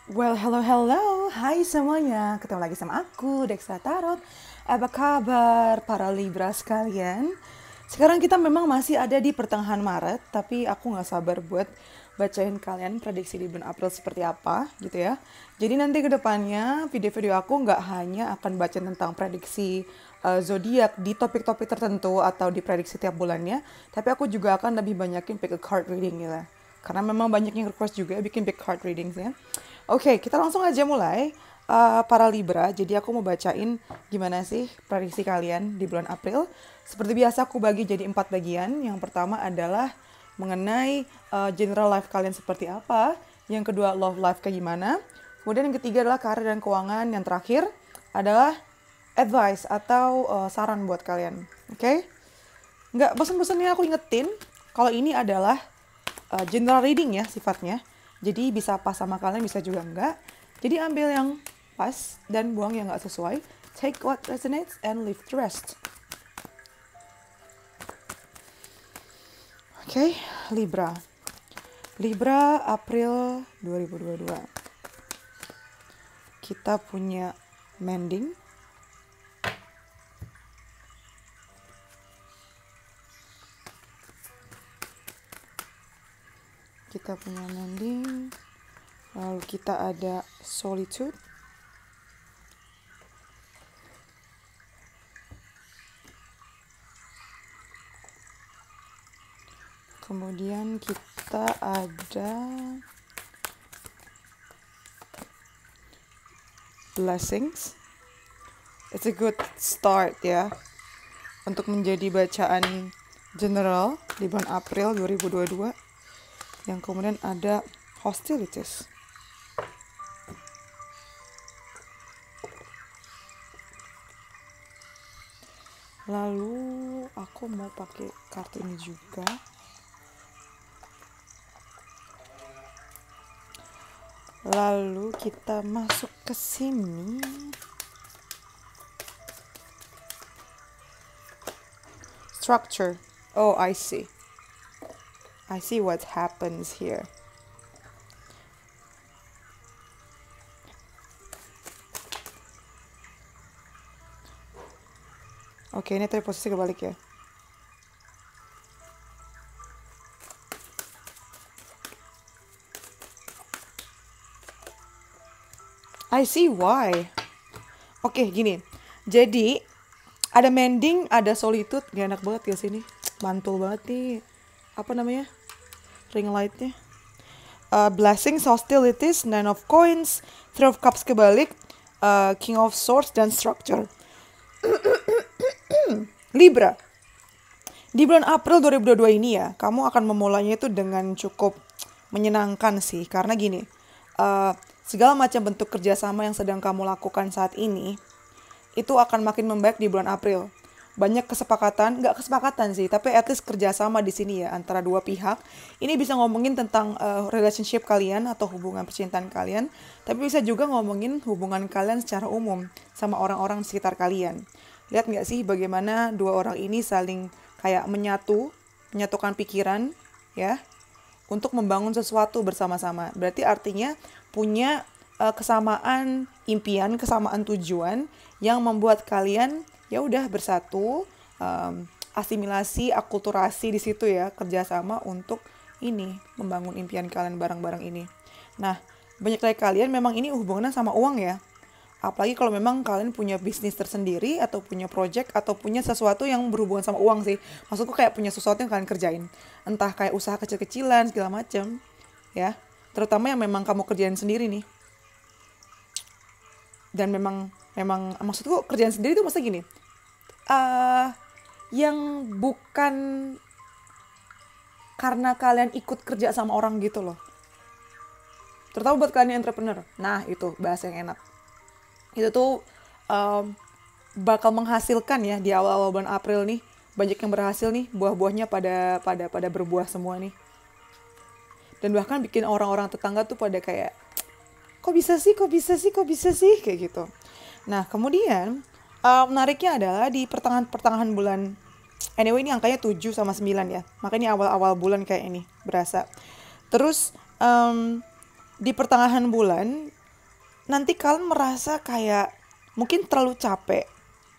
Well, hello, hello. Hai semuanya. Ketemu lagi sama aku, Dexa Tarot. Apa kabar para Libra sekalian? Sekarang kita memang masih ada di pertengahan Maret, tapi aku nggak sabar buat bacain kalian prediksi di bulan April seperti apa, gitu ya. Jadi nanti ke depannya video-video aku nggak hanya akan baca tentang prediksi zodiak di topik-topik tertentu atau di prediksi tiap bulannya, tapi aku juga akan lebih banyakin pick a card reading gitu. Karena memang banyak yang request juga bikin big card readings ya. Oke, kita langsung aja mulai. Para Libra, jadi aku mau bacain gimana sih prediksi kalian di bulan April. Seperti biasa aku bagi jadi 4 bagian. Yang pertama adalah mengenai general life kalian seperti apa. Yang kedua love life kayak gimana. Kemudian yang ketiga adalah karir dan keuangan. Yang terakhir adalah advice atau saran buat kalian. Oke? Nggak bosan-bosannya aku ingetin kalau ini adalah general reading ya sifatnya. Jadi bisa pas sama kalian, bisa juga enggak. Jadi ambil yang pas dan buang yang nggak sesuai. Take what resonates and leave the rest. Oke, Libra. Libra April 2022. Kita punya mending. Kita punya mending. Lalu kita ada solitude. Kemudian kita ada blessings. It's a good start ya untuk menjadi bacaan general di bulan April 2022. Yang kemudian ada hostilities. Lalu aku mau pakai kartu ini juga. Lalu kita masuk ke sini. Structure. Oh, I see. I see what happens here. Oke, ini tadi posisi kebalik ya. I see why. Oke, gini. Jadi, ada mending, ada solitude. Gak enak banget ya sini. Mantul banget nih. Apa namanya? Ring lightnya. Blessings, hostilities, Nine of Coins, Three of Cups kebalik, King of Swords, dan Structure. Libra. Di bulan April 2022 ini ya, kamu akan memulainya itu dengan cukup menyenangkan sih. Karena gini, segala macam bentuk kerjasama yang sedang kamu lakukan saat ini, itu akan makin membaik di bulan April. Banyak kesepakatan, nggak kesepakatan sih, tapi at least kerjasama di sini ya, antara dua pihak. Ini bisa ngomongin tentang relationship kalian atau hubungan percintaan kalian, tapi bisa juga ngomongin hubungan kalian secara umum sama orang-orang di sekitar kalian. Lihat nggak sih bagaimana dua orang ini saling kayak menyatukan pikiran ya, untuk membangun sesuatu bersama-sama. Berarti artinya punya kesamaan impian, kesamaan tujuan yang membuat kalian ya udah bersatu, asimilasi, akulturasi di situ ya, kerjasama untuk ini membangun impian kalian bareng-bareng ini. Nah, banyak dari kalian memang ini hubungannya sama uang ya. Apalagi kalau memang kalian punya bisnis tersendiri atau punya project atau punya sesuatu yang berhubungan sama uang sih. Maksudku kayak punya sesuatu yang kalian kerjain. Entah kayak usaha kecil-kecilan segala macam, ya. Terutama yang memang kamu kerjain sendiri nih. Dan memang maksudku kerjaan sendiri tuh maksudnya gini. Yang bukan karena kalian ikut kerja sama orang gitu loh. Terutama buat kalian yang entrepreneur. Nah, itu bahasa yang enak. Itu tuh bakal menghasilkan ya di awal-awal bulan April nih. Banyak yang berhasil nih, buah-buahnya pada berbuah semua nih. Dan bahkan bikin orang-orang tetangga tuh pada kayak, kok bisa sih kayak gitu. Nah, kemudian menariknya adalah di pertengahan bulan, anyway ini angkanya 7 sama 9 ya. Makanya awal-awal bulan kayak ini berasa. Terus di pertengahan bulan nanti kalian merasa kayak mungkin terlalu capek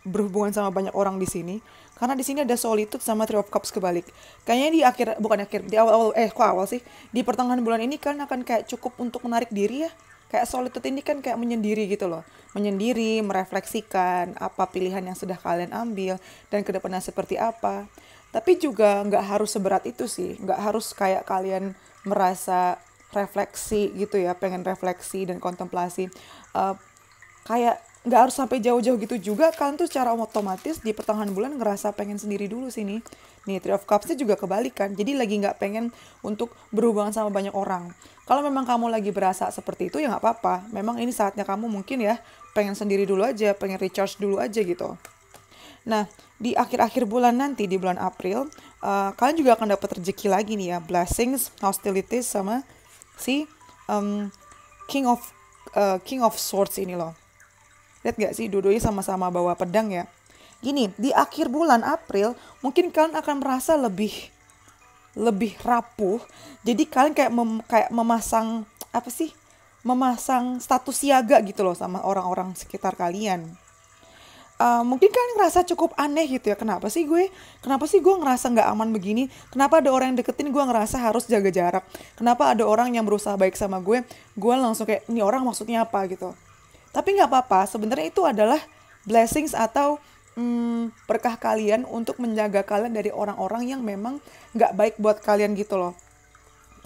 berhubungan sama banyak orang di sini, karena di sini ada solitude sama Three of Cups kebalik. Kayaknya di akhir, bukan akhir, di awal-awal, kok awal sih, di pertengahan bulan ini kalian akan kayak cukup untuk menarik diri ya. Kayak solitude ini kan kayak menyendiri gitu loh, menyendiri, merefleksikan apa pilihan yang sudah kalian ambil dan kedepannya seperti apa. Tapi juga nggak harus seberat itu sih, nggak harus kayak kalian merasa refleksi gitu ya, pengen refleksi dan kontemplasi. Eh, Kayak nggak harus sampai jauh-jauh gitu juga, kalian tuh secara otomatis di pertengahan bulan ngerasa pengen sendiri dulu sini. Nih, Three of Cups-nya juga kebalikan, jadi lagi nggak pengen untuk berhubungan sama banyak orang. Kalau memang kamu lagi berasa seperti itu ya nggak apa-apa, memang ini saatnya kamu mungkin ya pengen sendiri dulu aja, pengen recharge dulu aja gitu. Nah, di akhir-akhir bulan nanti, di bulan April, kalian juga akan dapat rezeki lagi nih ya, blessings, hostilities, sama si King of King of Swords ini loh. Lihat gak sih, dua-duanya sama-sama bawa pedang ya. Gini, di akhir bulan April, mungkin kalian akan merasa lebih rapuh. Jadi kalian kayak memasang, apa sih? Memasang status siaga gitu loh sama orang-orang sekitar kalian. Mungkin kalian ngerasa cukup aneh gitu ya, kenapa sih gue ngerasa nggak aman begini, kenapa ada orang yang deketin gue ngerasa harus jaga jarak, kenapa ada orang yang berusaha baik sama gue langsung kayak ini orang maksudnya apa gitu. Tapi nggak apa-apa, sebenarnya itu adalah blessings atau berkah kalian untuk menjaga kalian dari orang-orang yang memang nggak baik buat kalian gitu loh.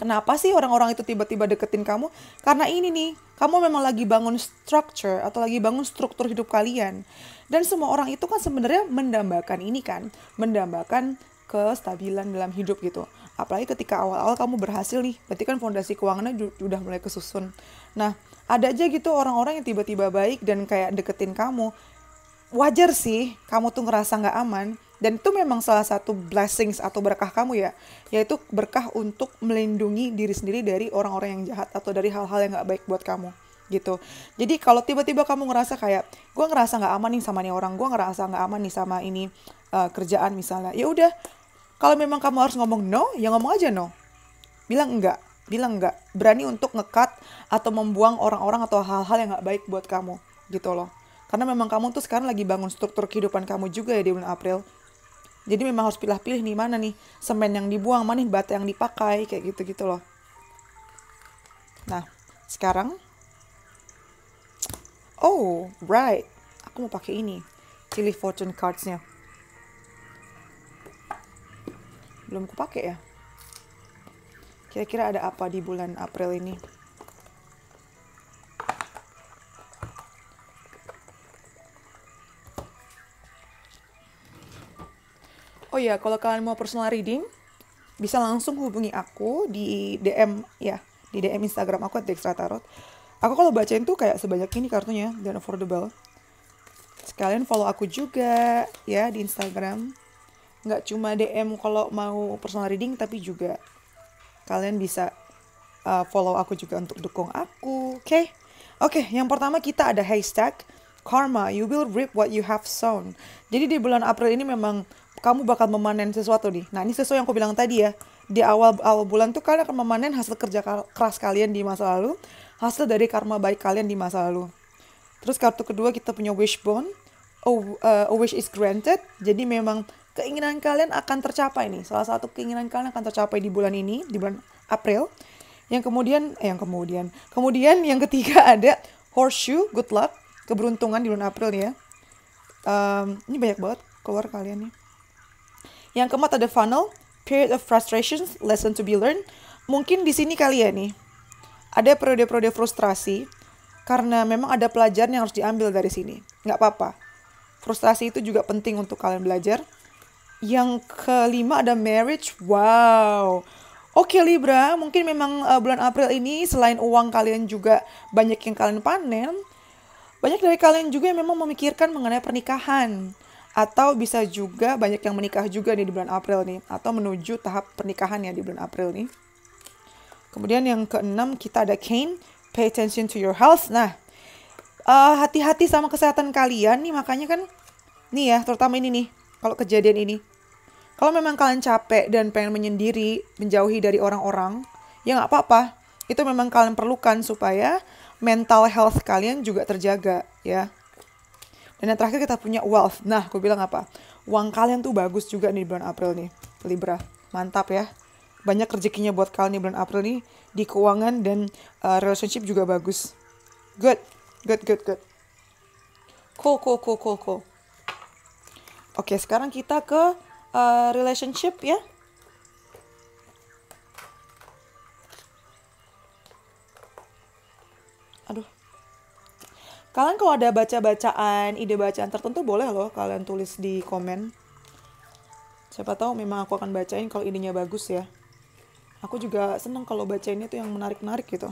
Kenapa sih orang-orang itu tiba-tiba deketin kamu? Karena ini nih, kamu memang lagi bangun structure atau lagi bangun struktur hidup kalian. Dan semua orang itu kan sebenarnya mendambakan ini kan, mendambakan kestabilan dalam hidup gitu. Apalagi ketika awal-awal kamu berhasil nih, berarti kan fondasi keuangannya udah mulai kesusun. Nah, ada aja gitu orang-orang yang tiba-tiba baik dan kayak deketin kamu. Wajar sih kamu tuh ngerasa nggak aman. Dan itu memang salah satu blessings atau berkah kamu ya, yaitu berkah untuk melindungi diri sendiri dari orang-orang yang jahat atau dari hal-hal yang gak baik buat kamu gitu. Jadi kalau tiba-tiba kamu ngerasa kayak gue ngerasa nggak aman nih sama nih orang, gue ngerasa nggak aman nih sama ini kerjaan misalnya, ya udah, kalau memang kamu harus ngomong no, ya ngomong aja no, bilang enggak, berani untuk nge-cut atau membuang orang-orang atau hal-hal yang gak baik buat kamu gitu loh. Karena memang kamu tuh sekarang lagi bangun struktur kehidupan kamu juga ya di bulan April. Jadi memang harus pilih-pilih nih, mana nih semen yang dibuang, mana nih bata yang dipakai, kayak gitu-gitu loh. Nah, sekarang, oh right, aku mau pakai ini, Chili Fortune Cards-nya. Belum aku pakai ya. Kira-kira ada apa di bulan April ini? Oh ya, kalau kalian mau personal reading, bisa langsung hubungi aku di DM ya, di DM Instagram aku @dextratarot. Aku kalau bacain tuh kayak sebanyak ini kartunya dan affordable. Sekalian follow aku juga ya di Instagram. Nggak cuma DM kalau mau personal reading, tapi juga kalian bisa follow aku juga untuk dukung aku. Oke, yang pertama kita ada hashtag Karma, you will reap what you have sown. Jadi di bulan April ini memang kamu bakal memanen sesuatu nih. Nah, ini sesuai yang aku bilang tadi ya. Di awal bulan tuh kalian akan memanen hasil kerja keras kalian di masa lalu, hasil dari karma baik kalian di masa lalu. Terus kartu kedua kita punya wishbone. A wish is granted. Jadi memang keinginan kalian akan tercapai nih. Salah satu keinginan kalian akan tercapai di bulan ini, di bulan April. Kemudian yang ketiga ada horseshoe, good luck, keberuntungan di bulan April nih ya. Ini banyak banget keluar kalian nih. Yang keempat ada funnel, period of frustrations, lesson to be learned. Mungkin di sini kalian nih ada periode-periode frustrasi karena memang ada pelajaran yang harus diambil dari sini. Nggak apa-apa. Frustrasi itu juga penting untuk kalian belajar. Yang kelima ada marriage. Wow. Oke Libra, mungkin memang bulan April ini selain uang kalian juga banyak yang kalian panen. Banyak dari kalian juga yang memang memikirkan mengenai pernikahan. Atau bisa juga banyak yang menikah juga nih di bulan April nih. Atau menuju tahap pernikahan ya di bulan April nih. Kemudian yang keenam kita ada Cain, pay attention to your health. Nah, hati-hati sama kesehatan kalian nih, makanya kan nih ya, terutama ini nih, kalau kejadian ini. Kalau memang kalian capek dan pengen menyendiri, menjauhi dari orang-orang, ya nggak apa-apa. Itu memang kalian perlukan supaya mental health kalian juga terjaga ya. Dan yang terakhir kita punya wealth. Nah, aku bilang apa? Uang kalian tuh bagus juga nih bulan April nih, Libra. Mantap ya. Banyak rezekinya buat kalian nih bulan April nih. Di keuangan dan relationship juga bagus. Good. Cool. Oke, sekarang kita ke relationship ya. Aduh. Kalian kalau ada ide bacaan tertentu boleh loh kalian tulis di komen. Siapa tahu memang aku akan bacain kalau idenya bagus ya. Aku juga seneng kalau bacainnya tuh yang menarik-menarik gitu.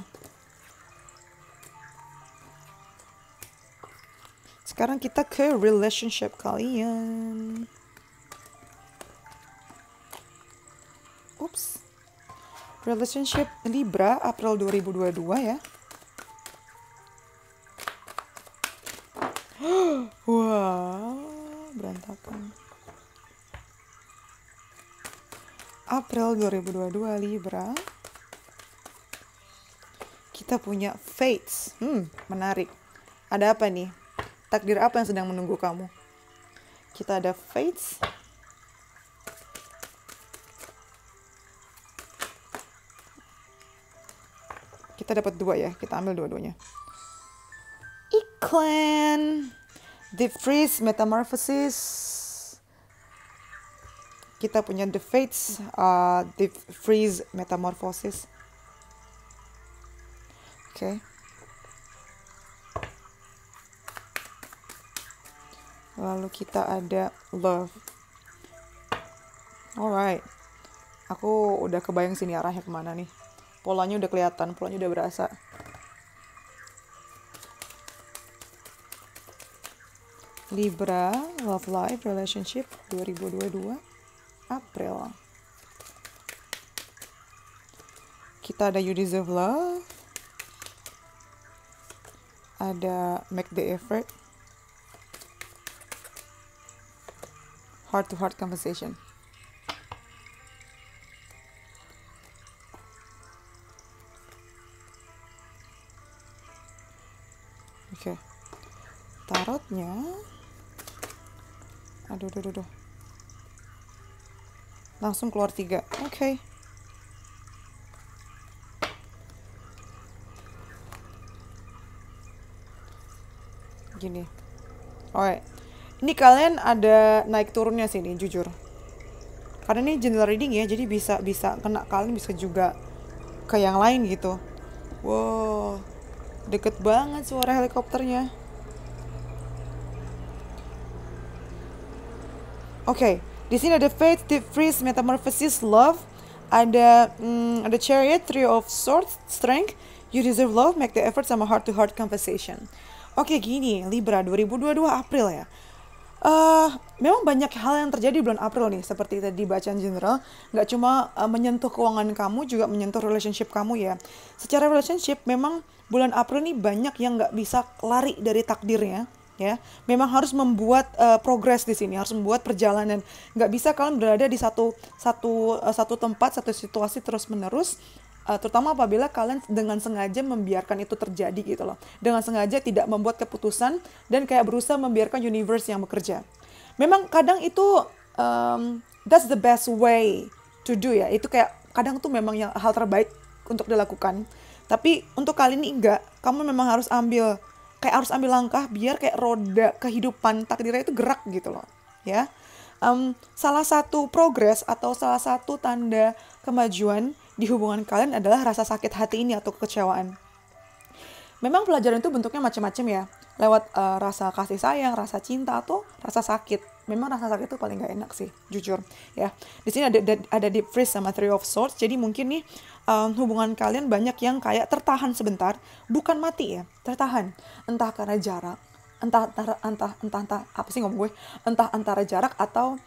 Sekarang kita ke relationship kalian. Ups. Relationship Libra April 2022 ya. Wah, berantakan. April 2022 Libra. Kita punya fates. Menarik. Ada apa nih? Takdir apa yang sedang menunggu kamu? Kita ada fates. Kita dapat 2 ya. Kita ambil dua-duanya. Iklan. Deep Freeze Metamorphosis. Kita punya The Fates, Deep Freeze Metamorphosis. Oke. Lalu kita ada Love. Alright. Aku udah kebayang sini arahnya kemana nih. Polanya udah kelihatan, polanya udah berasa. Libra, Love Life, Relationship 2022, April. Kita ada You Deserve Love. Ada Make the Effort. Heart to Heart Conversation. Oke. Tarotnya. Aduh. Langsung keluar 3. Oke. Gini. Alright. Ini kalian ada naik turunnya sini, jujur. Karena ini general reading ya, jadi bisa kena kalian, bisa juga ke yang lain gitu. Wow. Deket banget suara helikopternya. Oke, di sini ada Fate, Deep Freeze, Metamorphosis, Love, ada Chariot, Three of Swords, Strength, You Deserve Love, Make the Effort, sama Heart to Heart Conversation. Oke, gini, Libra 2022 April ya. Memang banyak hal yang terjadi bulan April nih, seperti tadi bacaan general. Nggak cuma menyentuh keuangan kamu, juga menyentuh relationship kamu ya. Secara relationship, memang bulan April nih banyak yang nggak bisa lari dari takdirnya. Ya, memang harus membuat progres di sini, harus membuat perjalanan. Nggak bisa kalian berada di satu tempat, satu situasi terus menerus, terutama apabila kalian dengan sengaja membiarkan itu terjadi gitu loh, dengan sengaja tidak membuat keputusan dan kayak berusaha membiarkan universe yang bekerja. Memang kadang itu that's the best way to do ya. Itu kayak kadang tuh memang yang hal terbaik untuk dilakukan. Tapi untuk kali ini enggak, kamu memang harus ambil langkah biar kayak roda kehidupan takdirnya itu gerak gitu loh ya. Salah satu progres atau salah satu tanda kemajuan di hubungan kalian adalah rasa sakit hati ini atau kekecewaan. Memang pelajaran itu bentuknya macam-macam ya, lewat rasa kasih sayang, rasa cinta, atau rasa sakit. Memang rasa sakit itu paling gak enak sih, jujur ya. Di sini ada Deep Freeze sama Three of Swords. Jadi mungkin nih hubungan kalian banyak yang kayak tertahan sebentar, bukan mati ya, tertahan. Entah karena jarak, entah apa sih ngomong gue? Entah antara jarak atau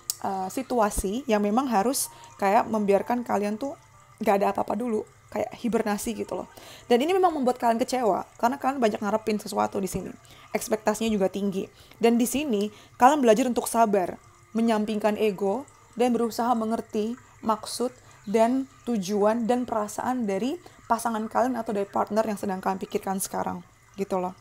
situasi yang memang harus kayak membiarkan kalian tuh gak ada apa-apa dulu, kayak hibernasi gitu loh. Dan ini memang membuat kalian kecewa karena kalian banyak ngarepin sesuatu di sini. Ekspektasinya juga tinggi. Dan di sini kalian belajar untuk sabar, menyampingkan ego dan berusaha mengerti maksud dan tujuan dan perasaan dari pasangan kalian atau dari partner yang sedang kalian pikirkan sekarang gitu loh.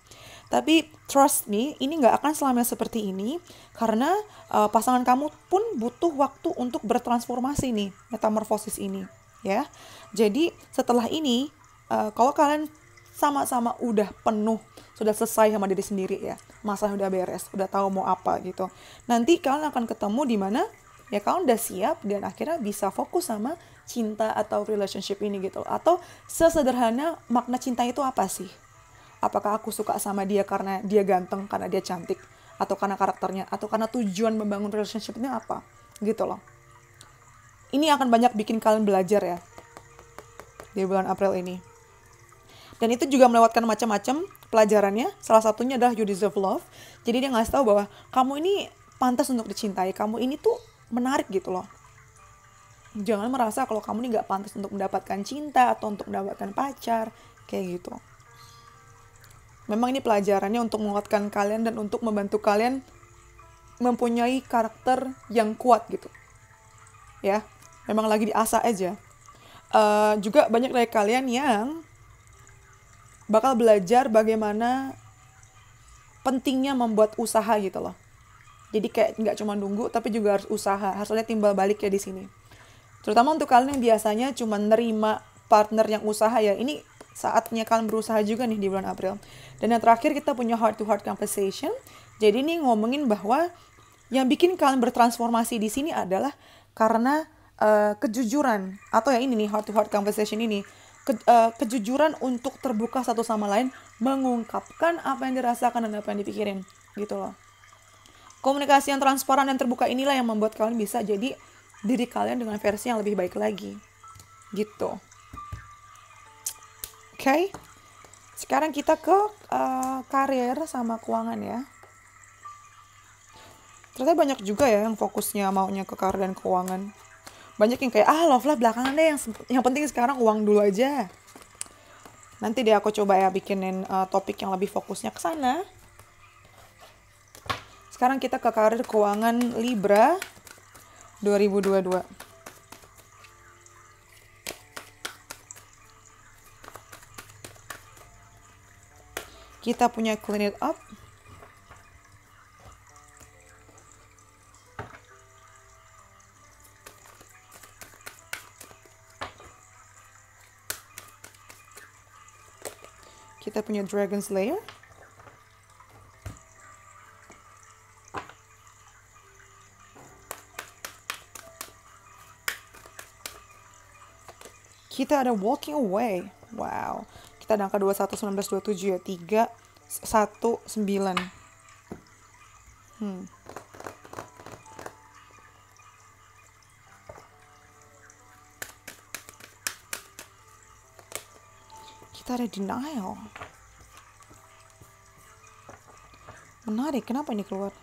Tapi trust me, ini nggak akan selamanya seperti ini karena pasangan kamu pun butuh waktu untuk bertransformasi nih, metamorfosis ini ya. Jadi setelah ini kalau kalian sama-sama udah penuh, sudah selesai sama diri sendiri ya, masalah udah beres, udah tahu mau apa gitu, nanti kalian akan ketemu di mana ya kalian udah siap dan akhirnya bisa fokus sama cinta atau relationship ini gitu. Atau sesederhana makna cinta itu apa sih? Apakah aku suka sama dia karena dia ganteng, karena dia cantik, atau karena karakternya, atau karena tujuan membangun relationship ini apa? Gitu loh. Ini akan banyak bikin kalian belajar ya di bulan April ini. Dan itu juga melewatkan macam-macam pelajarannya. Salah satunya adalah you deserve love. Jadi dia ngasih tahu bahwa kamu ini pantas untuk dicintai. Kamu ini tuh menarik gitu loh. Jangan merasa kalau kamu ini gak pantas untuk mendapatkan cinta atau untuk mendapatkan pacar. Kayak gitu. Memang ini pelajarannya untuk menguatkan kalian dan untuk membantu kalian mempunyai karakter yang kuat gitu. Ya, memang lagi diasah aja. Juga banyak dari kalian yang bakal belajar bagaimana pentingnya membuat usaha gitu loh. Jadi kayak nggak cuma nunggu, tapi juga harus usaha. Harus ada timbal balik ya di sini. Terutama untuk kalian yang biasanya cuma nerima partner yang usaha ya. Ini saatnya kalian berusaha juga nih di bulan April. Dan yang terakhir kita punya heart to heart conversation. Jadi ini ngomongin bahwa yang bikin kalian bertransformasi di sini adalah karena kejujuran. Atau ya ini nih heart to heart conversation ini. Kejujuran untuk terbuka satu sama lain, mengungkapkan apa yang dirasakan dan apa yang dipikirin gitu loh. Komunikasi yang transparan dan terbuka inilah yang membuat kalian bisa jadi diri kalian dengan versi yang lebih baik lagi gitu. Oke. Sekarang kita ke karir sama keuangan ya. Ternyata banyak juga ya yang fokusnya maunya ke karir dan keuangan. Banyak yang kayak love lah belakangan deh, yang penting sekarang uang dulu aja. Nanti deh aku coba ya bikinin topik yang lebih fokusnya ke sana. Sekarang kita ke karir keuangan Libra 2022. Kita punya clean it up. Kita punya Dragon Slayer. Kita ada Walking Away. Wow. Kita ada angka 21, 19, 27 ya. 3, 1, 9. Kita ada Denial. Menarik, kenapa ini keluar?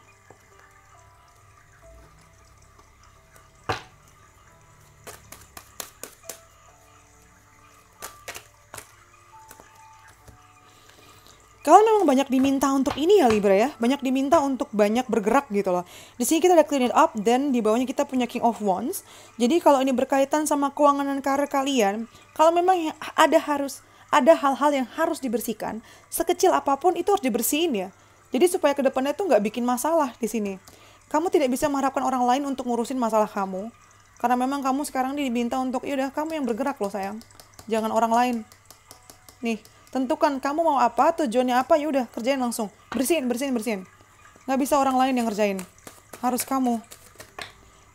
Kalian memang banyak diminta untuk ini ya Libra ya. Banyak diminta untuk banyak bergerak gitu loh. Di sini kita ada clean it up dan di bawahnya kita punya King of Wands. Jadi kalau ini berkaitan sama keuangan dan karir kalian, kalau memang ada hal-hal yang harus dibersihkan, sekecil apapun itu harus dibersihin ya. Jadi supaya kedepannya tuh nggak bikin masalah di sini. Kamu tidak bisa mengharapkan orang lain untuk ngurusin masalah kamu. Karena memang kamu sekarang diminta untuk, yaudah kamu yang bergerak loh sayang. Jangan orang lain. Nih, tentukan kamu mau apa, tujuannya apa, yaudah kerjain langsung. Bersihin. Nggak bisa orang lain yang ngerjain. Harus kamu.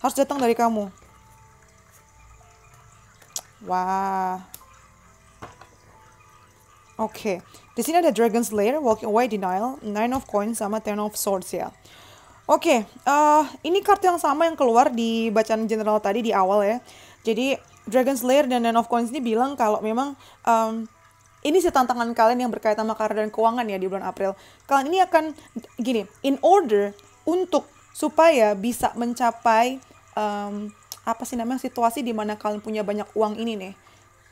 Harus datang dari kamu. Wah. Oke. Di sini ada Dragon Slayer, Walking Away, Denial, Nine of Coins, sama Ten of Swords ya. Oke, ini kartu yang sama yang keluar di bacaan general tadi di awal ya. Jadi Dragon Slayer dan Nine of Coins ini bilang kalau memang ini sih tantangan kalian yang berkaitan sama karir dan keuangan ya di bulan April. Kalian ini akan gini, in order untuk supaya bisa mencapai situasi di mana kalian punya banyak uang ini nih.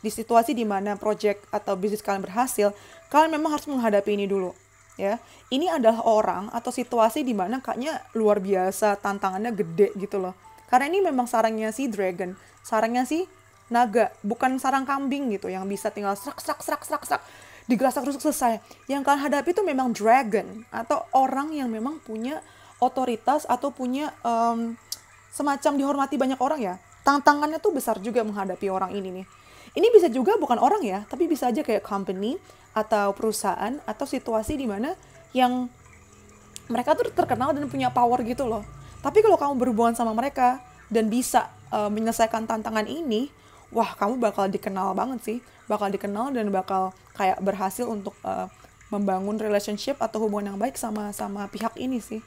Di situasi di mana project atau bisnis kalian berhasil, kalian memang harus menghadapi ini dulu. Ya, ini adalah orang atau situasi di mana kayaknya luar biasa, tantangannya gede gitu loh. Karena ini memang sarangnya si Dragon, sarangnya si naga, bukan sarang kambing gitu yang bisa tinggal serak digerasak terus selesai. Yang kalian hadapi itu memang dragon atau orang yang memang punya otoritas atau punya semacam dihormati banyak orang ya. Tantangannya tuh besar juga menghadapi orang ini nih. Ini bisa juga bukan orang ya, tapi bisa aja kayak company atau perusahaan atau situasi di mana yang mereka tuh terkenal dan punya power gitu loh. Tapi kalau kamu berhubungan sama mereka dan bisa menyelesaikan tantangan ini, wah kamu bakal dikenal banget sih. Bakal dikenal dan bakal kayak berhasil untuk membangun relationship atau hubungan yang baik sama pihak ini sih.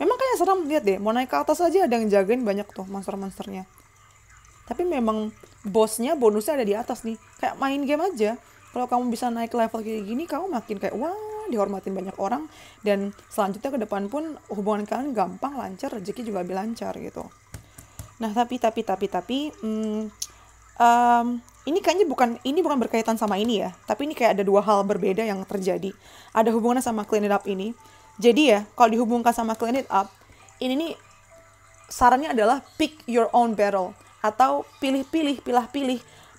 Memang kayak serem, lihat deh, mau naik ke atas aja ada yang jagain banyak tuh monster-monsternya. Tapi memang bosnya, bonusnya ada di atas nih. Kayak main game aja. Kalau kamu bisa naik level kayak gini, kamu makin kayak wah dihormatin banyak orang. Dan selanjutnya ke depan pun hubungan kalian gampang, lancar, rezeki juga lebih lancar gitu. Nah tapi ini kayaknya bukan berkaitan sama ini ya. Tapi ini kayak ada dua hal berbeda yang terjadi. Ada hubungannya sama clean it up ini. Jadi ya, kalau dihubungkan sama clean it up, ini nih sarannya adalah pick your own battle. Atau pilih-pilih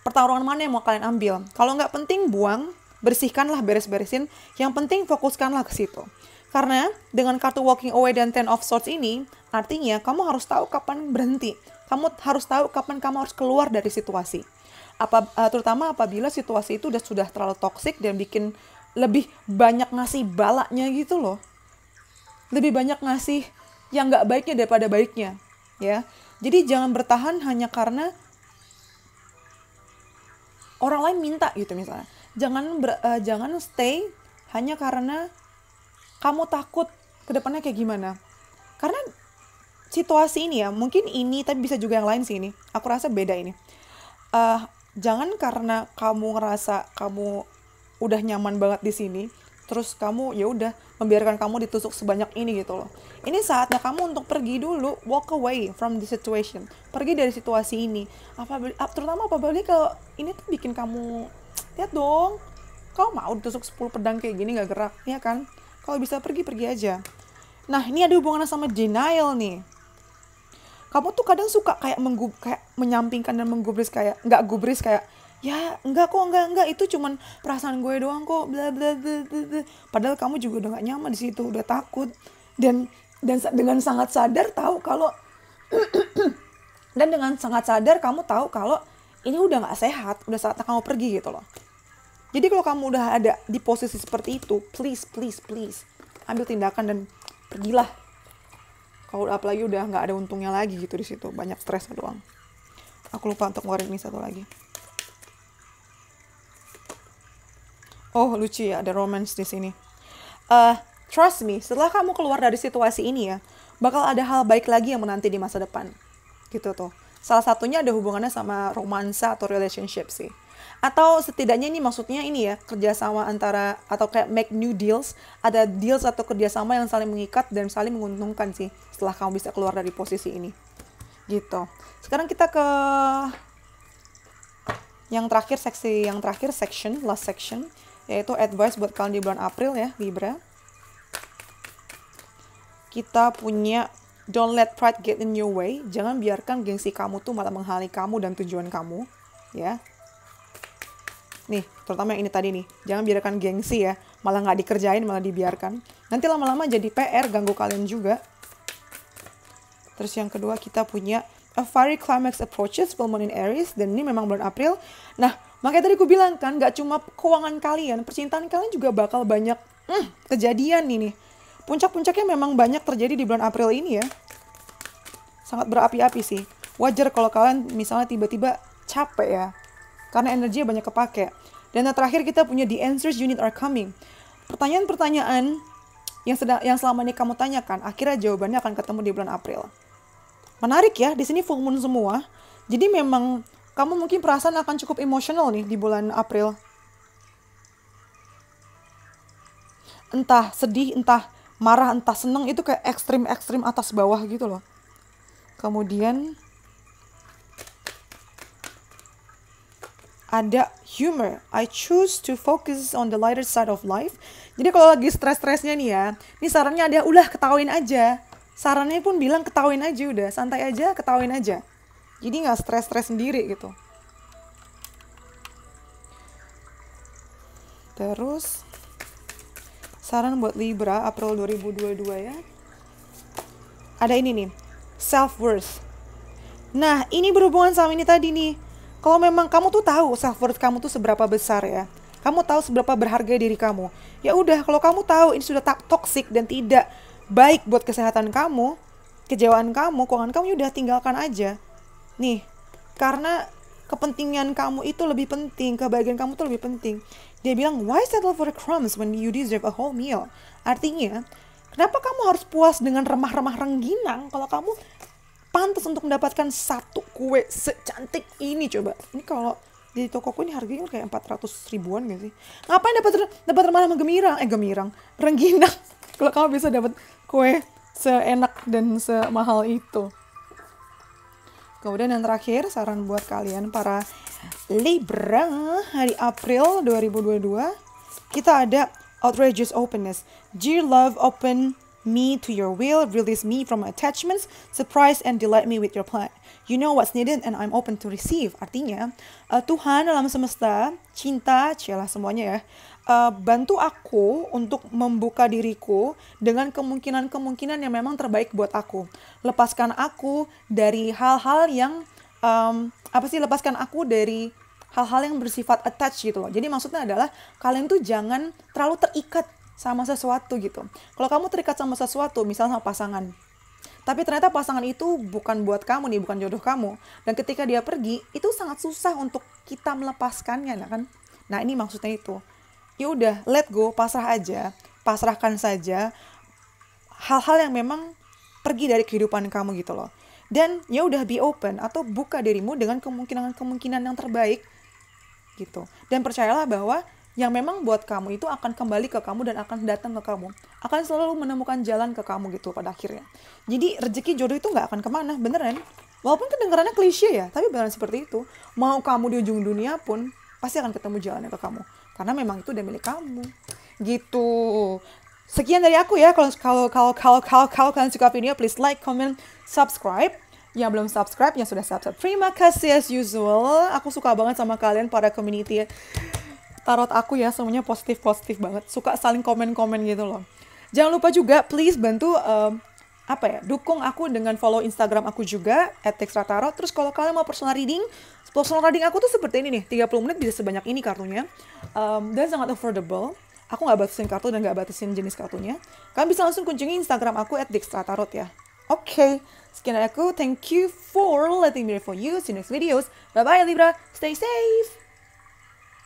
pertarungan mana yang mau kalian ambil. Kalau nggak penting buang, bersihkanlah, beres-beresin. Yang penting fokuskanlah ke situ. Karena dengan kartu walking away dan 10 of swords ini, artinya kamu harus tahu kapan berhenti. Kamu harus tahu kapan kamu harus keluar dari situasi. Terutama apabila situasi itu sudah terlalu toksik dan bikin lebih banyak ngasih balaknya gitu loh. Lebih banyak ngasih yang nggak baiknya daripada baiknya, ya. Jadi jangan bertahan hanya karena orang lain minta gitu misalnya. Jangan stay hanya karena kamu takut ke depannya kayak gimana. Karena situasi ini ya, mungkin ini tapi bisa juga yang lain sih ini. Aku rasa beda ini. Jangan karena kamu ngerasa kamu udah nyaman banget di sini, terus kamu ya udah membiarkan kamu ditusuk sebanyak ini gitu loh. Ini saatnya kamu untuk pergi dulu, walk away from the situation. Pergi dari situasi ini. Terutama apabila kalau ini tuh bikin kamu, lihat dong, kamu mau ditusuk 10 pedang kayak gini gak gerak, ya kan? Kalau bisa pergi aja. Nah ini ada hubungannya sama denial nih. Kamu tuh kadang suka kayak menyampingkan dan menggubris kayak, nggak gubris kayak, ya enggak itu cuman perasaan gue doang kok, bla bla bla bla. Padahal kamu juga udah nggak nyaman di situ, udah takut dan dengan sangat sadar tahu kalau dan dengan sangat sadar kamu tahu kalau ini udah nggak sehat, udah saatnya kamu pergi gitu loh. Jadi kalau kamu udah ada di posisi seperti itu, please ambil tindakan dan pergilah. Kalau apalagi udah nggak ada untungnya lagi gitu di situ, banyak stres doang. Aku lupa untuk ngeluarin ini satu lagi. Oh lucu ya, ada romance di sini. Trust me, setelah kamu keluar dari situasi ini ya, bakal ada hal baik lagi yang menanti di masa depan. Gitu tuh. Salah satunya ada hubungannya sama romansa atau relationship sih. Atau setidaknya ini maksudnya ini ya, kerjasama antara, atau kayak make new deals. Ada deals atau kerjasama yang saling mengikat dan saling menguntungkan sih, setelah kamu bisa keluar dari posisi ini. Gitu. Sekarang kita ke last section, yaitu advice buat kalian di bulan April ya, Libra. Kita punya don't let pride get in your way. Jangan biarkan gengsi kamu tuh malah menghalangi kamu dan tujuan kamu, ya. Nih, terutama yang ini tadi nih. Jangan biarkan gengsi ya, malah nggak dikerjain, malah dibiarkan. Nanti lama-lama jadi PR, ganggu kalian juga. Terus yang kedua kita punya a fiery climax approaches full moon in Aries, dan ini memang bulan April. Nah, makanya tadi aku bilang kan, nggak cuma keuangan kalian, percintaan kalian juga bakal banyak kejadian ini. Puncak-puncaknya memang banyak terjadi di bulan April ini ya. Sangat berapi-api sih. Wajar kalau kalian misalnya tiba-tiba capek ya, karena energinya banyak kepake. Dan yang terakhir kita punya the answers you need are coming. Pertanyaan-pertanyaan yang selama ini kamu tanyakan, akhirnya jawabannya akan ketemu di bulan April. Menarik ya, di sini full moon semua. Jadi memang kamu mungkin perasaan akan cukup emosional nih di bulan April. Entah sedih, entah marah, entah seneng, itu kayak ekstrim atas bawah gitu loh. Kemudian ada humor. I choose to focus on the lighter side of life. Jadi kalau lagi stres-stresnya nih ya, ini sarannya ada, udah ketawain aja. Sarannya pun bilang ketawain aja udah, santai aja, ketawain aja. Jadi nggak stres-stres sendiri gitu. Terus saran buat Libra April 2022 ya. Ada ini nih, self-worth. Nah, ini berhubungan sama ini tadi nih. Kalau memang kamu tuh tahu self-worth kamu tuh seberapa besar ya. Kamu tahu seberapa berharga diri kamu. Ya udah, kalau kamu tahu ini sudah toksik dan tidak baik buat kesehatan kamu, kejayaan kamu, keuangan kamu, udah tinggalkan aja. Nih, karena kepentingan kamu itu lebih penting, kebahagiaan kamu tuh lebih penting. Dia bilang, why settle for the crumbs when you deserve a whole meal? Artinya, kenapa kamu harus puas dengan remah-remah rengginang kalau kamu pantas untuk mendapatkan satu kue secantik ini? Coba, ini kalau di toko kue ini harganya kayak 400 ribuan gak sih? Ngapain dapat remah-remah rengginang kalau kamu bisa dapat kue seenak dan semahal itu? Kemudian yang terakhir, saran buat kalian para Libra hari April 2022, kita ada outrageous openness. Dear love, open me to your will, release me from my attachments, surprise and delight me with your plan. You know what's needed and I'm open to receive. Artinya, Tuhan alam semesta, cinta, cialah semuanya ya, bantu aku untuk membuka diriku dengan kemungkinan-kemungkinan yang memang terbaik buat aku. Lepaskan aku dari hal-hal yang, lepaskan aku dari hal-hal yang bersifat attach gitu loh. Jadi maksudnya adalah kalian tuh jangan terlalu terikat sama sesuatu gitu. Kalau kamu terikat sama sesuatu, misalnya sama pasangan, tapi ternyata pasangan itu bukan buat kamu nih, bukan jodoh kamu. Dan ketika dia pergi, itu sangat susah untuk kita melepaskannya, kan? Nah, ini maksudnya itu. Ya udah, let go, pasrahkan saja hal-hal yang memang pergi dari kehidupan kamu gitu loh. Dan ya udah, be open atau buka dirimu dengan kemungkinan yang terbaik gitu. Dan percayalah bahwa yang memang buat kamu itu akan kembali ke kamu dan akan datang ke kamu. Akan selalu menemukan jalan ke kamu gitu pada akhirnya. Jadi rezeki jodoh itu gak akan kemana, beneran. Walaupun kedengarannya klise ya, tapi beneran seperti itu. Mau kamu di ujung dunia pun, pasti akan ketemu jalannya ke kamu. Karena memang itu udah milik kamu. Gitu. Sekian dari aku ya. Kalau kalian suka video, please like, comment, subscribe. Yang belum subscribe, yang sudah subscribe, terima kasih as usual. Aku suka banget sama kalian para community tarot aku ya, semuanya positif banget. Suka saling komen-komen gitu loh. Jangan lupa juga please bantu dukung aku dengan follow Instagram aku juga @dextratarot. Terus kalau kalian mau personal reading aku tuh seperti ini nih, 30 menit bisa sebanyak ini kartunya. Dan sangat affordable. Aku gak batasin kartu dan gak batasin jenis kartunya. Kalian bisa langsung kunjungi Instagram aku @dextratarot ya. Oke, sekian dari aku. Thank you for letting me read for you. See you next videos. Bye bye Libra. Stay safe.